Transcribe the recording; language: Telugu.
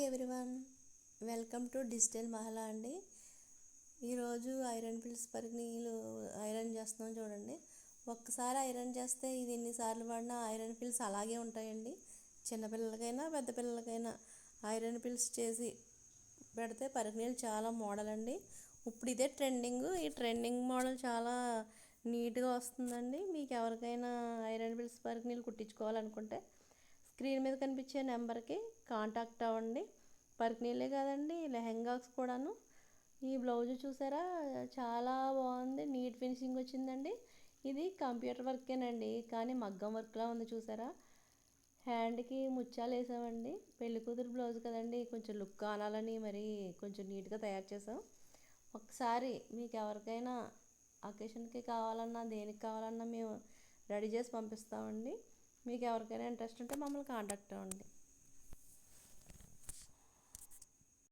ఎవ్రీవన్, వెల్కమ్ టు డిజిటల్ మహిళ అండి. ఈరోజు ఐరన్ పిల్స్ పరికిణీలు ఐరన్ చేస్తున్నాం చూడండి. ఒక్కసారి ఐరన్ చేస్తే ఇది ఎన్నిసార్లు వాడినా ఐరన్ పిల్స్ అలాగే ఉంటాయండి. చిన్నపిల్లలకైనా పెద్ద పిల్లలకైనా ఐరన్ పిల్స్ చేసి పెడితే పరికిణీలు చాలా మోడల్ అండి. ఇప్పుడు ఇదే ట్రెండింగ్. ఈ ట్రెండింగ్ మోడల్ చాలా నీట్గా వస్తుందండి. మీకు ఎవరికైనా ఐరన్ పిల్స్ పరికిణీలు కుట్టించుకోవాలనుకుంటే స్క్రీన్ మీద కనిపించే నెంబర్కి కాంటాక్ట్ అవ్వండి. పరికిణీలే కాదండి, లెహెంగాస్ కూడాను. ఈ బ్లౌజ్ చూసారా, చాలా బాగుంది, నీట్ ఫినిషింగ్ వచ్చిందండి. ఇది కంప్యూటర్ వర్కేనండి, కానీ మగ్గం వర్క్లా ఉంది చూసారా. హ్యాండ్కి ముత్యాలు వేసామండి. పెళ్లి కూతురు బ్లౌజ్ కదండి, కొంచెం లుక్ ఆనాలని మరి కొంచెం నీట్గా తయారు చేసాం. ఒకసారి మీకు ఎవరికైనా అకేషన్కి కావాలన్నా దేనికి కావాలన్నా మేము రెడీ చేసి పంపిస్తామండి. మీకు ఎవరికైనా ఇంట్రెస్ట్ ఉంటే మమ్మల్ని కాంటాక్ట్ అవ్వండి.